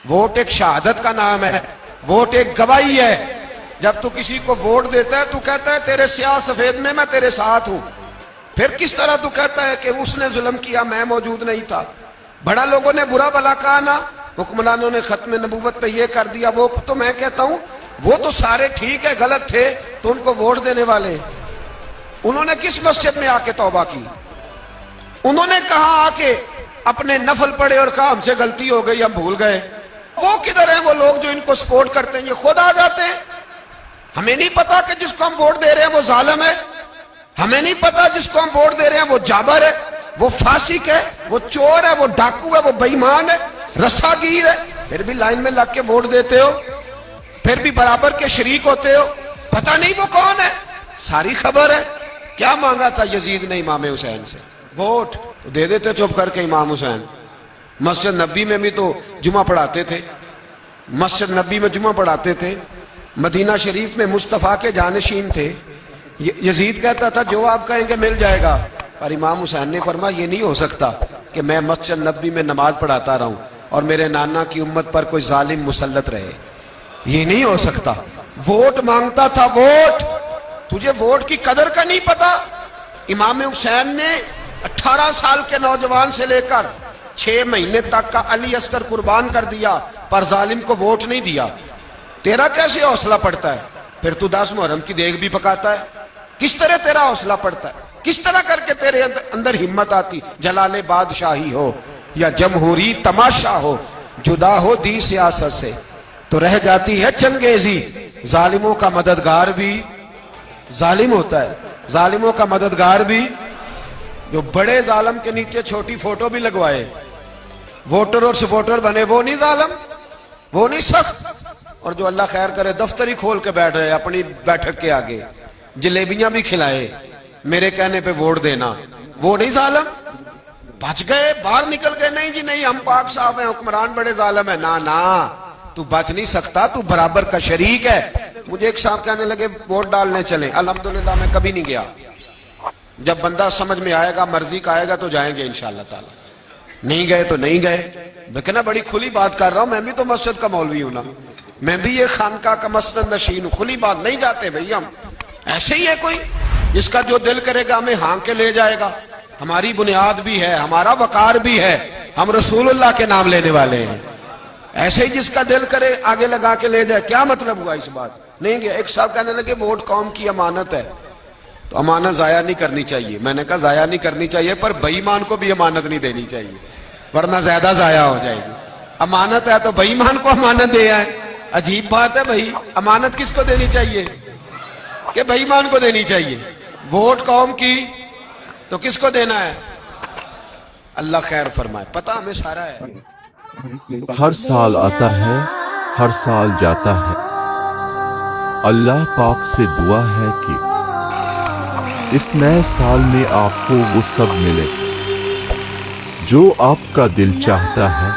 Vote ایک شہادت کا نام ہے، ووٹ ایک گواہی ہے۔ جب تو کسی کو ووٹ دیتا ہے تو کہتا ہے تیرے سیاہ سفید میں میں تیرے ساتھ ہوں، پھر کس طرح تو کہتا ہے کہ اس نے ظلم کیا میں موجود نہیں تھا؟ بڑا لوگوں نے برا بھلا کہا نا، حکمرانوں نے ختم نبوت پہ یہ کر دیا، وہ تو میں کہتا ہوں وہ تو سارے ٹھیک ہے، غلط تھے تو ان کو ووٹ دینے والے انہوں نے کس مسجد میں آ کے توبہ کی؟ انہوں نے کہا آ کے اپنے نفل پڑھے اور کہا ہم سے غلطی ہو گئی ہم بھول گئے؟ وہ کدھر ہیں وہ لوگ جو ان کو سپورٹ کرتے ہیں؟ یہ خود آ جاتے ہیں۔ ہمیں نہیں پتا کہ جس کو ہم ووٹ دے رہے ہیں وہ ظالم ہے، ہمیں نہیں پتا جس کو ہم ووٹ دے رہے ہیں وہ جابر ہے، وہ فاسق ہے، وہ چور ہے، وہ ڈاکو ہے، وہ بے ایمان ہے، رسا گیر ہے، پھر بھی لائن میں لگ کے ووٹ دیتے ہو، پھر بھی برابر کے شریک ہوتے ہو۔ پتہ نہیں وہ کون ہے، ساری خبر ہے۔ کیا مانگا تھا یزید نے امام حسین سے؟ ووٹ تو دے دیتے چپ کر کے امام حسین۔ مسجد نبی میں بھی تو جمعہ پڑھاتے تھے، مسجد نبی میں جمعہ پڑھاتے تھے، مدینہ شریف میں مصطفیٰ کے جانشین تھے۔ یزید کہتا تھا جو آپ کہیں گے مل جائے گا، پر امام حسین نے فرمایا یہ نہیں ہو سکتا کہ میں مسجد نبی میں نماز پڑھاتا رہوں اور میرے نانا کی امت پر کوئی ظالم مسلط رہے، یہ نہیں ہو سکتا۔ ووٹ مانگتا تھا، ووٹ۔ تجھے ووٹ کی قدر کا نہیں پتا؟ امام حسین نے 18 سال کے نوجوان سے لے کر 6 مہینے تک کا علی اصغر قربان کر دیا، پر ظالم کو ووٹ نہیں دیا۔ تیرا کیسے حوصلہ پڑتا ہے؟ پھر تو 10 محرم کی دیگ بھی پکاتا ہے، کس طرح تیرا حوصلہ پڑتا ہے؟ کس طرح کر کے تیرے اندر ہمت آتی؟ جلال بادشاہی ہو یا جمہوری تماشا ہو، جدا ہو دی سیاست سے تو رہ جاتی ہے چنگیزی۔ ظالموں کا مددگار بھی ظالم ہوتا ہے، ظالموں کا مددگار بھی جو بڑے ظالم کے نیچے چھوٹی فوٹو بھی لگوائے، ووٹر اور سپورٹر بنے، وہ نہیں ظالم، وہ نہیں سخت۔ اور جو اللہ خیر کرے دفتر ہی کھول کے بیٹھ رہے اپنی بیٹھک کے آگے، جلیبیاں بھی کھلائے میرے کہنے پہ ووٹ دینا، وہ نہیں ظالم؟ بچ گئے، باہر نکل گئے، نہیں جی نہیں ہم پاک صاحب ہیں، حکمران بڑے ظالم ہیں۔ نا تو بچ نہیں سکتا، تو برابر کا شریک ہے۔ مجھے ایک صاحب کہنے لگے ووٹ ڈالنے چلیں، الحمدللہ میں کبھی نہیں گیا۔ جب بندہ سمجھ میں آئے گا، مرضی کا آئے گا تو جائیں گے انشاءاللہ تعالی، نہیں گئے تو نہیں گئے۔ میں کہنا بڑی کھلی بات کر رہا ہوں، میں بھی تو مسجد کا مولوی ہوں نا، میں بھی یہ خانقاہ کا مسند نشین ہوں، کھلی بات نہیں جاتے بھئی ہم۔ ایسے ہی ہے کوئی جس کا جو دل کرے گا ہمیں ہانک کے لے جائے گا؟ ہماری بنیاد بھی ہے، ہمارا وقار بھی ہے، ہم رسول اللہ کے نام لینے والے ہیں۔ ایسے ہی جس کا دل کرے آگے لگا کے لے جائے، کیا مطلب ہوا اس بات؟ نہیں گیا۔ ایک صاحب کہنے لگے ووٹ قوم کی امانت ہے، تو امانت ضائع نہیں کرنی چاہیے۔ میں نے کہا ضائع نہیں کرنی چاہیے، پر بے ایمان کو بھی امانت نہیں دینی چاہیے، ورنہ زیادہ ضائع ہو جائے گی۔ امانت ہے تو بے ایمان کو امانت دے آئے، عجیب بات ہے بھائی۔ امانت کس کو دینی چاہیے؟ کہ بے ایمان کو دینی چاہیے۔ ووٹ قوم کی تو کس کو دینا ہے؟ اللہ خیر فرمائے، پتہ ہمیں سارا ہے۔ ہر سال آتا ہے، ہر سال جاتا ہے، اللہ پاک سے دعا ہے کہ اس نئے سال میں آپ کو وہ سب ملے جو آپ کا دل چاہتا ہے۔